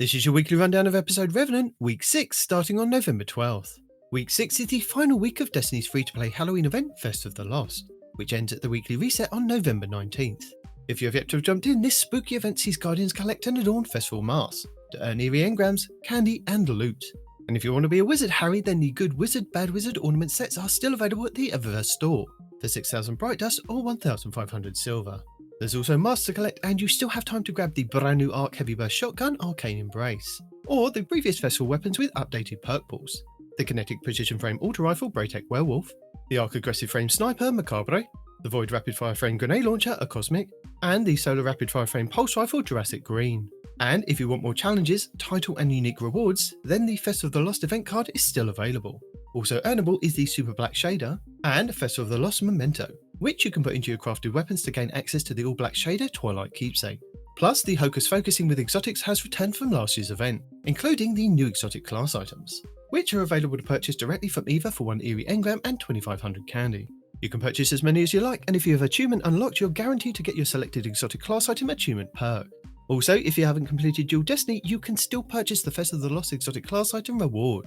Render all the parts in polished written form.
This is your weekly rundown of episode Revenant, Week 6, starting on November 12th. Week 6 is the final week of Destiny's free-to-play Halloween event, Fest of the Lost, which ends at the weekly reset on November 19th. If you have yet to have jumped in, this spooky event sees Guardians collect and adorn festival masks to earn Eerie Engrams, candy, and loot. And if you want to be a wizard, Harry, then the Good Wizard, Bad Wizard ornament sets are still available at the Eververse store for 6,000 bright dust or 1,500 silver. There's also masks to collect, and you still have time to grab the brand new Arc Heavy Burst Shotgun, Arcane Embrace, or the previous festival weapons with updated perk pools: the Kinetic Precision Frame Auto Rifle Braytech Werewolf, the Arc Aggressive Frame Sniper Macabre, the Void Rapid Fire Frame Grenade Launcher A Cosmic, and the Solar Rapid Fire Frame Pulse Rifle Jurassic Green. And if you want more challenges, title and unique rewards, then the Fest of the Lost event card is still available. Also earnable is the Super Black Shader and Fest of the Lost Memento, which you can put into your crafted weapons to gain access to the All Black Shader Twilight Keepsake. Plus, the Hocus Focusing with Exotics has returned from last year's event, including the new exotic class items, which are available to purchase directly from either for 1 Eerie Engram and 2,500 candy. You can purchase as many as you like, and if you have achievement unlocked, you're guaranteed to get your selected exotic class item achievement perk. Also, if you haven't completed Dual Destiny, you can still purchase the Fest of the Lost exotic class item reward.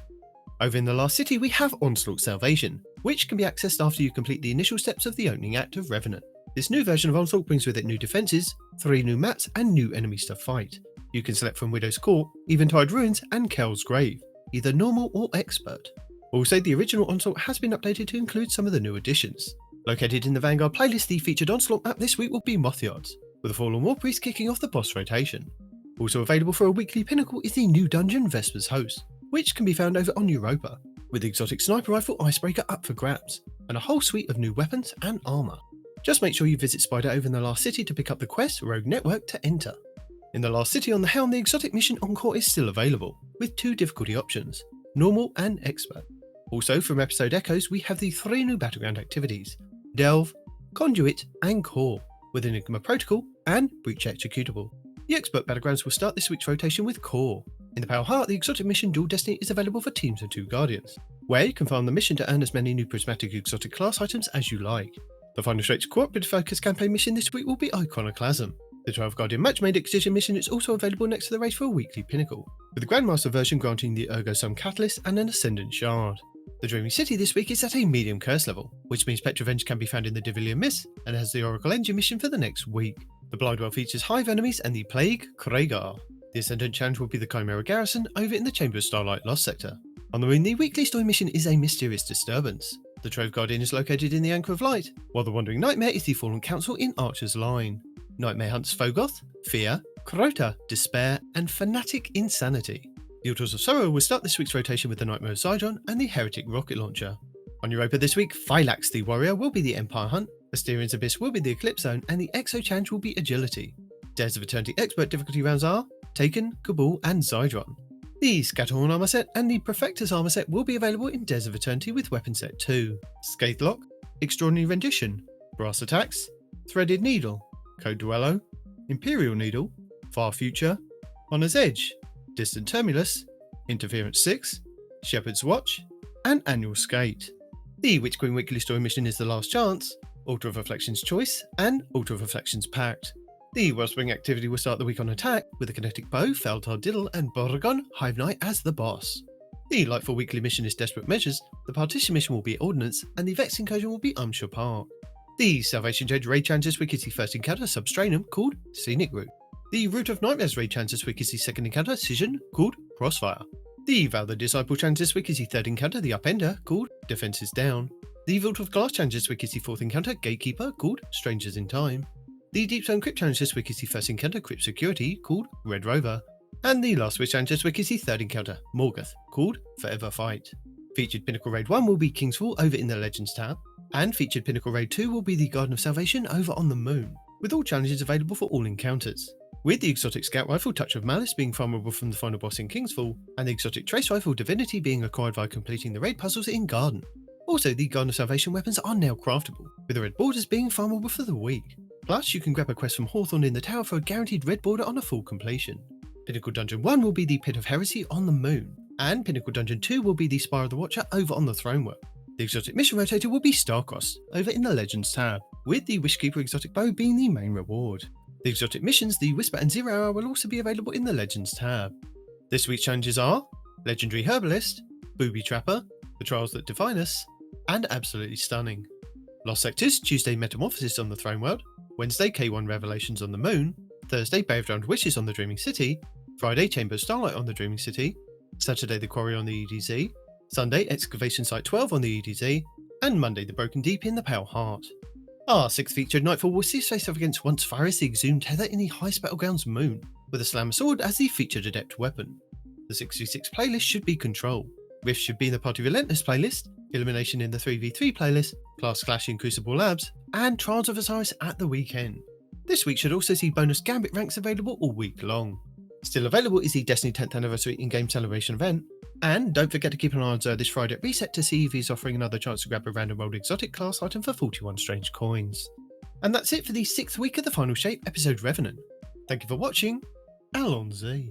Over in the last city, we have Onslaught Salvation, which can be accessed after you complete the initial steps of the opening act of Revenant. This new version of Onslaught brings with it new defences, 3 new mats, and new enemies to fight. You can select from Widow's Court, Eventide Ruins, and Kel's Grave, either normal or expert. Also, the original Onslaught has been updated to include some of the new additions. Located in the Vanguard playlist, the featured Onslaught map this week will be Moth Yards, with a Fallen War Priest kicking off the boss rotation. Also available for a weekly Pinnacle is the new dungeon Vesper's Host, which can be found over on Europa, with the exotic sniper rifle Icebreaker up for grabs, and a whole suite of new weapons and armour. Just make sure you visit Spider over in the last city to pick up the quest Rogue Network to enter. In the last city on the Helm, the exotic mission Encore is still available, with 2 difficulty options, normal and expert. Also from episode Echoes, we have the 3 new battleground activities: Delve, Conduit, and Core, with Enigma Protocol and Breach Executable. The Expert Battlegrounds will start this week's rotation with Core. In the Pale Heart, the exotic mission Dual Destiny is available for teams of 2 Guardians, where you can farm the mission to earn as many new prismatic exotic class items as you like. The final stretch Cooperative Focus campaign mission this week will be Iconoclasm. The 12 Guardian Match-Made Excision mission is also available next to the race for a weekly Pinnacle, with the Grandmaster version granting the Ergo Sum Catalyst and an Ascendant Shard. The Dreamy City this week is at a medium curse level, which means Petrovenge can be found in the Divilian Mist and has the Oracle Engine mission for the next week. The Blindwell features Hive enemies and the Plague Kragar. The Ascendant challenge will be the Chimera Garrison over in the Chamber of Starlight Lost sector. On the Moon, the weekly story mission is a mysterious disturbance. The Trove Guardian is located in the Anchor of Light, while the Wandering Nightmare is the Fallen Council in Archer's Line. Nightmare hunts Fogoth, Fear, Crota, Despair, and Fanatic Insanity. The Altars of Sorrow will start this week's rotation with the Nightmare of Zydron and the Heretic Rocket Launcher. On Europa this week, Phylax the Warrior will be the Empire Hunt, Asterian's Abyss will be the Eclipse Zone, and the Exo Challenge will be Agility. Dares of Eternity Expert difficulty rounds are Taken, Cabal, and Zydron. The Scatterhorn armor set and the Perfector's armor set will be available in Dares of Eternity with Weapon Set 2, Scathelock, Extraordinary Rendition, Brass Attacks, Threaded Needle, Code Duello, Imperial Needle, Far Future, Honor's Edge, Distant Terminus, Interference 6, Shepherd's Watch, and Annual Skate. The Witch Queen weekly story mission is The Last Chance, Altar of Reflections Choice, and Altar of Reflections Pact. The Wellspring activity will start the week on attack, with the Kinetic Bow, Feltar Diddle, and Borgon Hive Knight as the boss. The Lightfall weekly mission is Desperate Measures, the Partition mission will be Ordnance, and the Vex incursion will be Umshire Park. The Salvation Judge raid challenge this week is the first encounter Substranum called Scenic Route. The Root of Nightmares raid challenge this week is the second encounter Scission called Crossfire. The Val the Disciple challenge this week is the third encounter The Upender called Defenses Down. The Vault of Glass challenge this week is the fourth encounter Gatekeeper called Strangers in Time. The Deep Zone Crypt challenge this week is the first encounter Crypt Security called Red Rover. And the Last Wish challenge this week is the third encounter Morgoth called Forever Fight. Featured Pinnacle Raid 1 will be Kingsfall over in the Legends tab, and featured Pinnacle Raid 2 will be the Garden of Salvation over on the Moon, with all challenges available for all encounters. With the exotic scout rifle Touch of Malice being farmable from the final boss in Kingsfall, and the exotic trace rifle Divinity being acquired via completing the raid puzzles in Garden. Also, the Garden of Salvation weapons are now craftable, with the red borders being farmable for the week. Plus, you can grab a quest from Hawthorne in the tower for a guaranteed red border on a full completion. Pinnacle Dungeon 1 will be the Pit of Heresy on the Moon, and Pinnacle Dungeon 2 will be the Spire of the Watcher over on the Thronework. The exotic mission rotator will be Starcross over in the Legends tab, with the Wishkeeper exotic bow being the main reward. The exotic missions, the Whisper and Zero Hour, will also be available in the Legends tab. This week's challenges are Legendary Herbalist, Booby Trapper, The Trials That Define Us, and Absolutely Stunning. Lost Sectors, Tuesday Metamorphosis on the Throne World, Wednesday K1 Revelations on the Moon, Thursday Battleground Wishes on the Dreaming City, Friday Chamber of Starlight on the Dreaming City, Saturday The Quarry on the EDZ, Sunday Excavation Site 12 on the EDZ, and Monday The Broken Deep in the Pale Heart. Our sixth featured Nightfall will see us face off against once fiery exhumed Heather in the Heist Battlegrounds Moon, with a Slammer Sword as the featured adept weapon. The 6v6 playlist should be Control. Rift should be in the Party Relentless playlist, Elimination in the 3v3 playlist, Class Clash in Crucible Labs, and Trials of Osiris at the weekend. This week should also see bonus Gambit ranks available all week long. Still available is the Destiny 10th Anniversary in-game celebration event, and don't forget to keep an eye on Zer this Friday at Reset to see if he's offering another chance to grab a random rolled exotic class item for 41 strange coins. And that's it for the 6th week of the Final Shape episode Revenant. Thank you for watching, Allons-y.